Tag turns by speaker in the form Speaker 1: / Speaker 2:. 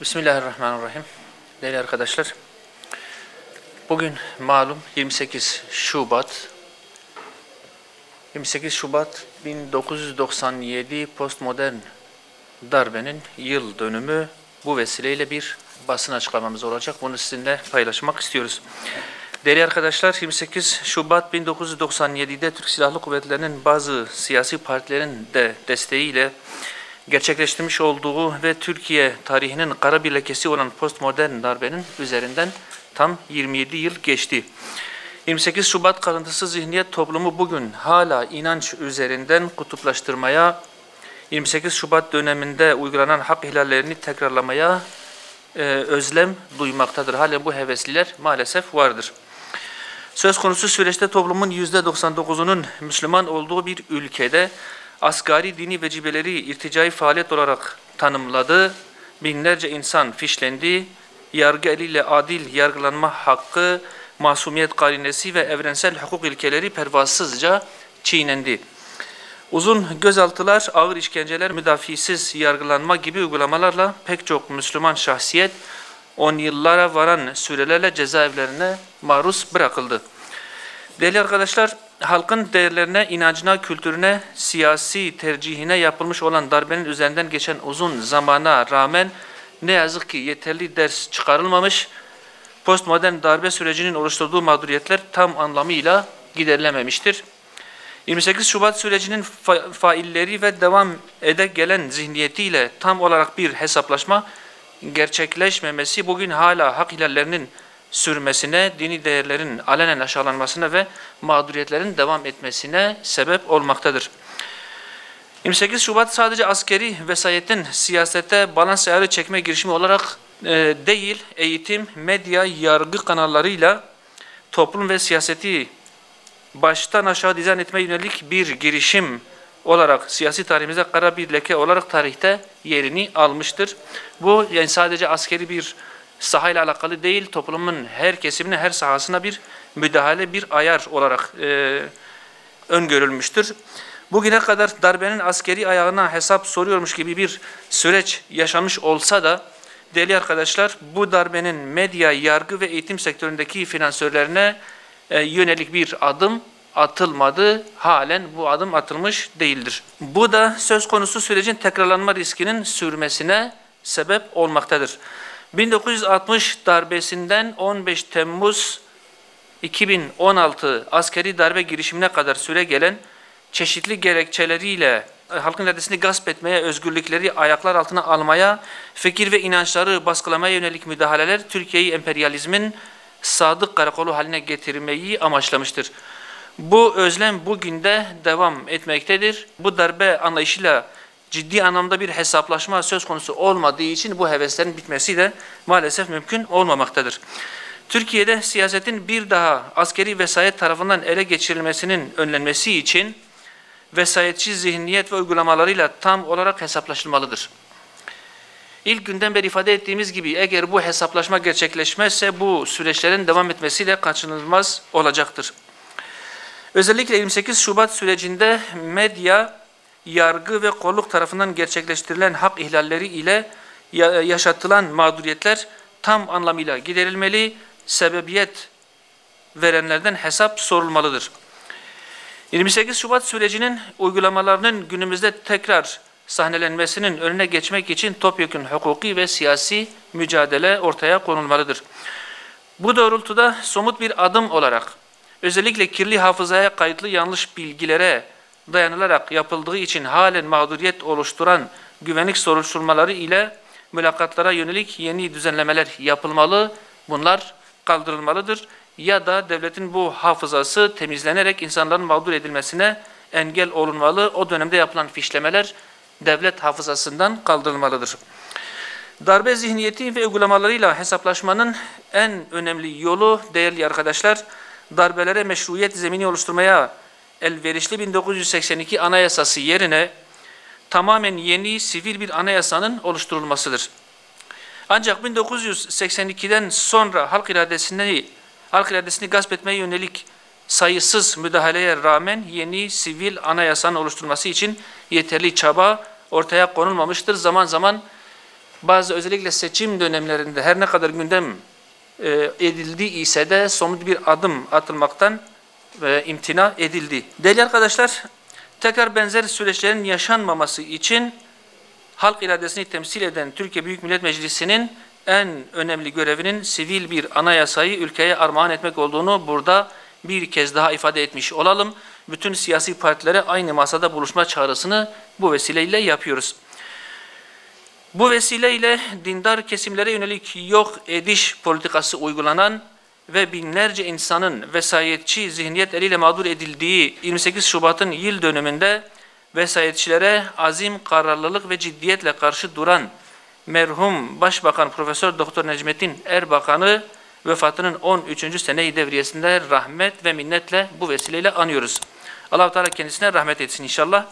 Speaker 1: Bismillahirrahmanirrahim. Değerli arkadaşlar, bugün malum 28 Şubat 1997 postmodern darbenin yıl dönümü. Bu vesileyle bir basın açıklamamız olacak. Bunu sizinle paylaşmak istiyoruz. Değerli arkadaşlar, 28 Şubat 1997'de Türk Silahlı Kuvvetleri'nin bazı siyasi partilerin de desteğiyle gerçekleştirmiş olduğu ve Türkiye tarihinin kara bir lekesi olan postmodern darbenin üzerinden tam 27 yıl geçti. 28 Şubat kalıntısı zihniyet toplumu bugün hala inanç üzerinden kutuplaştırmaya, 28 Şubat döneminde uygulanan hak ihlallerini tekrarlamaya özlem duymaktadır. Halen bu hevesliler maalesef vardır. Söz konusu süreçte toplumun %99'unun Müslüman olduğu bir ülkede asgari dini vecibeleri irticai faaliyet olarak tanımladı, binlerce insan fişlendi, yargı eliyle adil yargılanma hakkı, masumiyet karinesi ve evrensel hukuk ilkeleri pervasızca çiğnendi. Uzun gözaltılar, ağır işkenceler, müdafisiz yargılanma gibi uygulamalarla pek çok Müslüman şahsiyet 10 yıllara varan sürelerle cezaevlerine maruz bırakıldı. Değerli arkadaşlar, halkın değerlerine, inancına, kültürüne, siyasi tercihine yapılmış olan darbenin üzerinden geçen uzun zamana rağmen ne yazık ki yeterli ders çıkarılmamış, postmodern darbe sürecinin oluşturduğu mağduriyetler tam anlamıyla giderilememiştir. 28 Şubat sürecinin failleri ve devam ede gelen zihniyetiyle tam olarak bir hesaplaşma gerçekleşmemesi bugün hala hak ihlallerinin sürmesine, dini değerlerin alenen aşağılanmasına ve mağduriyetlerin devam etmesine sebep olmaktadır. 28 Şubat sadece askeri vesayetin siyasete balans ayarı çekme girişimi olarak değil, eğitim, medya, yargı kanallarıyla toplum ve siyaseti baştan aşağı dizayn etmeye yönelik bir girişim olarak siyasi tarihimizde kara bir leke olarak tarihte yerini almıştır. Bu yani sadece askeri bir sahayla alakalı değil, toplumun her kesimine, her sahasına bir müdahale, bir ayar olarak öngörülmüştür. Bugüne kadar darbenin askeri ayağına hesap soruyormuş gibi bir süreç yaşanmış olsa da, değerli arkadaşlar, bu darbenin medya, yargı ve eğitim sektöründeki finansörlerine yönelik bir adım atılmadı, halen bu adım atılmış değildir. Bu da söz konusu sürecin tekrarlanma riskinin sürmesine sebep olmaktadır. 1960 darbesinden 15 Temmuz 2016 askeri darbe girişimine kadar süre gelen çeşitli gerekçeleriyle halkın iradesini gasp etmeye, özgürlükleri ayaklar altına almaya, fikir ve inançları baskılamaya yönelik müdahaleler Türkiye'yi emperyalizmin sadık karakolu haline getirmeyi amaçlamıştır. Bu özlem bugün de devam etmektedir. Bu darbe anlayışıyla ciddi anlamda bir hesaplaşma söz konusu olmadığı için bu heveslerin bitmesi de maalesef mümkün olmamaktadır. Türkiye'de siyasetin bir daha askeri vesayet tarafından ele geçirilmesinin önlenmesi için vesayetçi zihniyet ve uygulamalarıyla tam olarak hesaplaşılmalıdır. İlk günden beri ifade ettiğimiz gibi eğer bu hesaplaşma gerçekleşmezse bu süreçlerin devam etmesiyle kaçınılmaz olacaktır. Özellikle 28 Şubat sürecinde medya, yargı ve kolluk tarafından gerçekleştirilen hak ihlalleri ile yaşatılan mağduriyetler tam anlamıyla giderilmeli, sebebiyet verenlerden hesap sorulmalıdır. 28 Şubat sürecinin uygulamalarının günümüzde tekrar sahnelenmesinin önüne geçmek için topyekün hukuki ve siyasi mücadele ortaya konulmalıdır. Bu doğrultuda somut bir adım olarak özellikle kirli hafızaya kayıtlı yanlış bilgilere dayanılarak yapıldığı için halen mağduriyet oluşturan güvenlik soruşturmaları ile mülakatlara yönelik yeni düzenlemeler yapılmalı, bunlar kaldırılmalıdır ya da devletin bu hafızası temizlenerek insanların mağdur edilmesine engel olunmalı. O dönemde yapılan fişlemeler devlet hafızasından kaldırılmalıdır. Darbe zihniyeti ve uygulamalarıyla hesaplaşmanın en önemli yolu değerli arkadaşlar, darbelere meşruiyet zemini oluşturmaya elverişli 1982 Anayasası yerine tamamen yeni sivil bir anayasanın oluşturulmasıdır. Ancak 1982'den sonra halk iradesini gasp etmeye yönelik sayısız müdahaleye rağmen yeni sivil anayasanın oluşturulması için yeterli çaba ortaya konulmamıştır. Zaman zaman bazı özellikle seçim dönemlerinde her ne kadar gündem edildi ise de somut bir adım atılmaktan imtina edildi. Değerli arkadaşlar, tekrar benzer süreçlerin yaşanmaması için halk iradesini temsil eden Türkiye Büyük Millet Meclisi'nin en önemli görevinin sivil bir anayasayı ülkeye armağan etmek olduğunu burada bir kez daha ifade etmiş olalım. Bütün siyasi partilere aynı masada buluşma çağrısını bu vesileyle yapıyoruz. Bu vesileyle dindar kesimlere yönelik yok ediş politikası uygulanan ve binlerce insanın vesayetçi zihniyetleriyle mağdur edildiği 28 Şubat'ın yıl dönümünde vesayetçilere azim, kararlılık ve ciddiyetle karşı duran merhum Başbakan Profesör Doktor Necmettin Erbakan'ı vefatının 13. sene-i devriyesinde rahmet ve minnetle bu vesileyle anıyoruz. Allah-u Teala kendisine rahmet etsin inşallah.